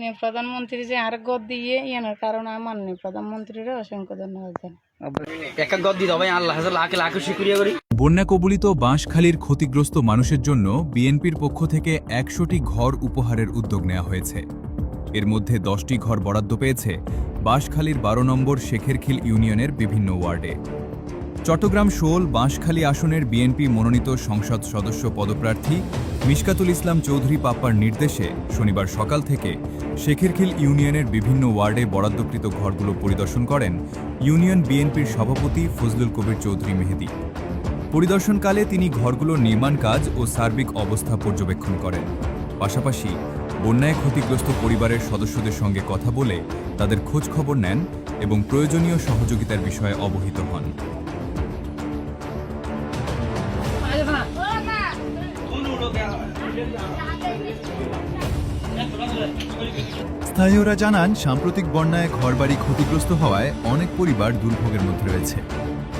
মাননীয় প্রধানমন্ত্রী যে আর গদ দিয়ে ইয়ানোর কারণ আমি মাননীয় প্রধানমন্ত্রীর অসংখ্য ধন্যবাদ জানাই। বন্যা কবলিত বাঁশখালীর ক্ষতিগ্রস্ত মানুষের জন্য বিএনপির পক্ষ থেকে ১০০টি ঘর উপহারের উদ্যোগ নেওয়া হয়েছে। এর মধ্যে 10টি ঘর বরাদ্দ পেয়েছে বাঁশখালীর ১২ নম্বর শেখেরখিল ইউনিয়নের বিভিন্ন ওয়ার্ডে। চট্টগ্রাম ১৬ বাঁশখালী আসনের বিএনপি মনোনীত সংসদ সদস্য পদপ্রার্থী মিশকাতুল ইসলাম চৌধুরী পাপ্পার নির্দেশে শনিবার সকাল থেকে শেখেরখিল ইউনিয়নের বিভিন্ন ওয়ার্ডে বরাদ্দকৃত ঘরগুলো পরিদর্শন করেন ইউনিয়ন বিএনপির সভাপতি ফজলুল কবির চৌধুরী মেহেদী। পরিদর্শনকালে তিনি ঘরগুলোর নির্মাণ কাজ ও সার্বিক অবস্থা পর্যবেক্ষণ করেন। পাশাপাশি বন্যায় ক্ষতিগ্রস্ত পরিবারের সদস্যদের সঙ্গে কথা বলে তাদের খোঁজ খবর নেন এবং প্রয়োজনীয় সহযোগিতার বিষয়ে অবহিত হন। স্থানীয়রা জানান, সাম্প্রতিক বন্যায় ঘরবাড়ি ক্ষতিগ্রস্ত হওয়ায় অনেক পরিবার দুর্ভোগের মধ্যে রয়েছে।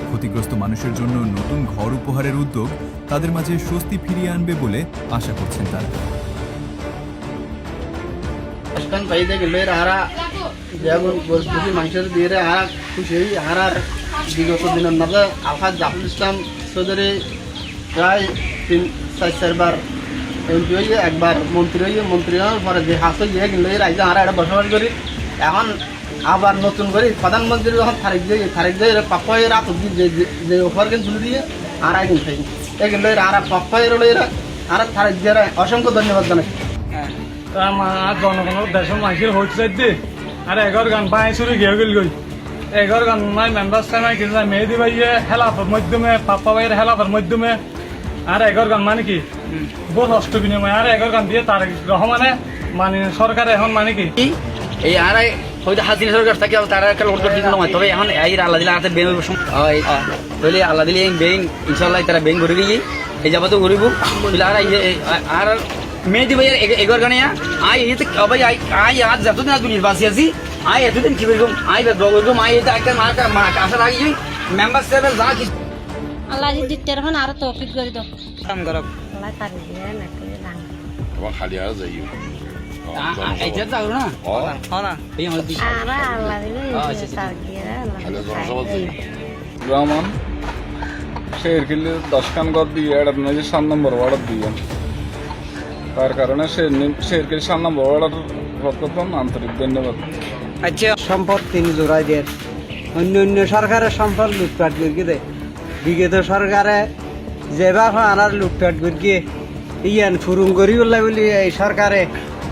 ক্ষতিগ্রস্ত মানুষের জন্য নতুন ঘর উপহারের উদ্যোগ তাদের মাঝে স্বস্তি ফিরিয়ে আনবে বলে আশা করছেন তারা। বিগত দিনের মধ্যে আলহাজ জাফর ইসলাম চৌধুরী প্রায় ৩-৪বার এমপি হয়ে একবার মন্ত্রী হওয়ার পরে যে হাসে গিয়ে কিন্তু রাজ্যে আমরা একটা বসবাস করি। এখন আবার নতুন করে প্রধানমন্ত্রী যখন তারিখ দিয়ে পাপ্পাই রাত যে অফার কিন্তু তুলে দিয়ে আর একদিন থাকি এই কিন্তু আর পাপ্পাই রোলে আর তারিখ দিয়ে অসংখ্য ধন্যবাদ জানাই। জনগণের দেশের মানুষের হচ্ছে আর 11 গান পাই শুরু গিয়ে গেল 11 গান নাই মেম্বার সাহেব কিন্তু মেহেদি ভাইয়ে হেলাফের মাধ্যমে পাপ্পা ভাইয়ের হেলাফের মাধ্যমে আর 11 গান মানে কি বহু নষ্ট বিনিময় আর 11 গান দিয়ে তারেক রহমানে মানে সরকার এখন মানে কি এই আর হয়তো হাসিনা সরকার থাকে তারা একটা লোড করতে নয়। তবে এখন এই আল্লাহ দিলে হাতে ব্যাংক বলে আল্লাহ দিলে ব্যাংক ইনশাল্লাহ তারা ব্যাংক ঘুরে গিয়ে এই যাবো ঘুরিব আর মেহেদি ভাইয়ের 11 গানে আই ভাই আই আজ যতদিন আজ নির্বাচী আছি আই এতদিন কি বলবো আই বলবো আই এটা একটা আশা রাখি মেম্বার সাহেবের যা কি আল্লাহ দিতে এখন আরো তৌফিক করে দাও কাম করব আল্লাহ পারি দিয়ে না করে দান তোমার খালি আর যাইও এইটা যাও না হ্যাঁ না এই আমাদের দিশা আরা আল্লাহ দিলে সার দিয়ে আল্লাহ রহমান শেখেরখিল 10 খান ঘর দিয়ে এটা নয় 7 নম্বর ওয়ার্ড দিয়ে তার কারণে শেখেরখিল 7 নম্বর ওয়ার্ডের পক্ষে আন্তরিক ধন্যবাদ। আচ্ছা সম্পদ তিনি জোড়াই দেন অন্য সরকারের সম্পদ লুটপাট করে দেয়। বিগত সরকারে যেভাবে আনার লুটপাট করে ইয়ান ফুরুং করি বলি এই সরকারে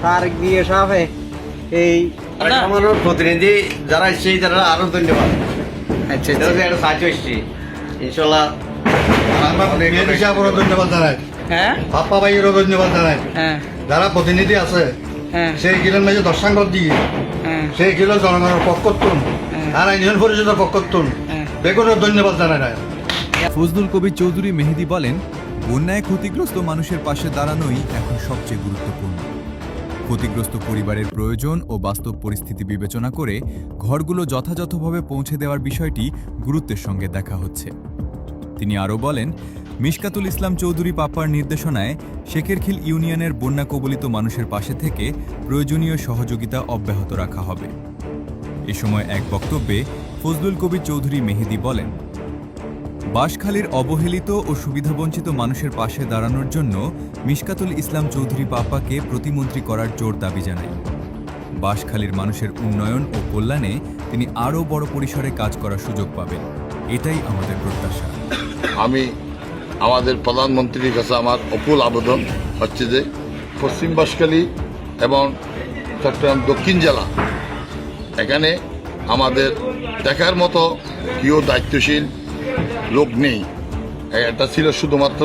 তার দিয়ে সবে এই আমার প্রতিনিধি যারা এসছে তারা আরো ধন্যবাদ। আচ্ছা একটা সাহায্য এসছি ইনশাল্লাহ ধন্যবাদ জানাই। হ্যাঁ পাপ্পা ভাইয়েরও ধন্যবাদ জানাই। হ্যাঁ যারা প্রতিনিধি আছে হ্যাঁ সেই গিলের মাঝে 10 খান ঘর দিয়ে সেই গিল জনগণের পক্ষতুন আর ইউনিয়ন পরিষদের পক্ষতুন বেগুনের ধন্যবাদ জানাই। ফজলুল কবির চৌধুরী মেহেদী বলেন, বন্যায় ক্ষতিগ্রস্ত মানুষের পাশে দাঁড়ানোই এখন সবচেয়ে গুরুত্বপূর্ণ। ক্ষতিগ্রস্ত পরিবারের প্রয়োজন ও বাস্তব পরিস্থিতি বিবেচনা করে ঘরগুলো যথাযথভাবে পৌঁছে দেওয়ার বিষয়টি গুরুত্বের সঙ্গে দেখা হচ্ছে। তিনি আরও বলেন, মিশকাতুল ইসলাম চৌধুরী পাপ্পার নির্দেশনায় শেখেরখিল ইউনিয়নের বন্যা কবলিত মানুষের পাশে থেকে প্রয়োজনীয় সহযোগিতা অব্যাহত রাখা হবে। এ সময় এক বক্তব্যে ফজলুল কবির চৌধুরী মেহেদী বলেন, বাঁশখালীর অবহেলিত ও সুবিধাবঞ্চিত মানুষের পাশে দাঁড়ানোর জন্য মিশকাতুল ইসলাম চৌধুরী পাপ্পাকে প্রতিমন্ত্রী করার জোর দাবি জানাই। বাঁশখালীর মানুষের উন্নয়ন ও কল্যাণে তিনি আরও বড় পরিসরে কাজ করার সুযোগ পাবেন, এটাই আমাদের প্রত্যাশা। আমি আমাদের প্রধানমন্ত্রীর কাছে আমার অকুল আবেদন হচ্ছে যে পশ্চিম বাঁশখালী এবং চট্টগ্রাম দক্ষিণ জেলা এখানে আমাদের দেখার মতো কেউ দায়িত্বশীল লোক নেই। এটা ছিল শুধুমাত্র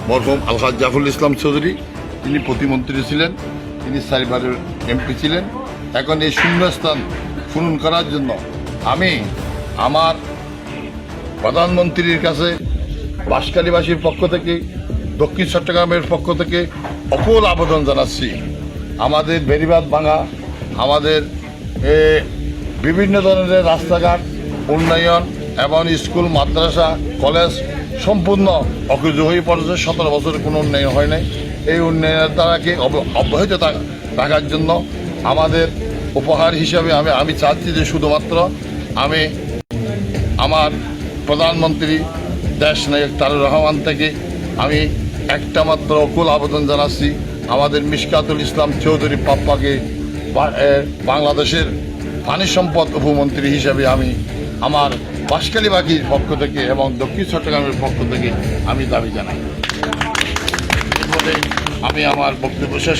মরহুম আলহাজ জাফর ইসলাম চৌধুরী, তিনি প্রতিমন্ত্রী ছিলেন, তিনি 4 বারের এমপি ছিলেন। এখন এই শূন্যস্থান পূরণ করার জন্য আমি আমার প্রধানমন্ত্রীর কাছে বাঁশখালীবাসীর পক্ষ থেকে দক্ষিণ চট্টগ্রামের পক্ষ থেকে অকুল আবেদন জানাচ্ছি। আমাদের বেড়িবাঁধ ভাঙা, আমাদের বিভিন্ন ধরনের রাস্তাঘাট উন্নয়ন এবং স্কুল মাদ্রাসা কলেজ সম্পূর্ণ অকেজ হয়ে পড়েছে। 17 বছরে কোনো উন্নয়ন হয় নাই। এই উন্নয়নের দ্বারাকে অব্যাহত রাখার জন্য আমাদের উপহার হিসাবে আমি চাচ্ছি যে শুধুমাত্র আমি আমার প্রধানমন্ত্রী দেশ নায়ক তারেক রহমান থেকে আমি একটা মাত্র অকুল আবেদন জানাচ্ছি, আমাদের মিশকাতুল ইসলাম চৌধুরী পাপ্পাকে বাংলাদেশের পানি সম্পদ উপমন্ত্রী হিসাবে আমি আমার বাঁশখালীবাসীর পক্ষ থেকে এবং দক্ষিণ চট্টগ্রামের পক্ষ থেকে আমি দাবি জানাই। আমি আমার বক্তব্য শেষ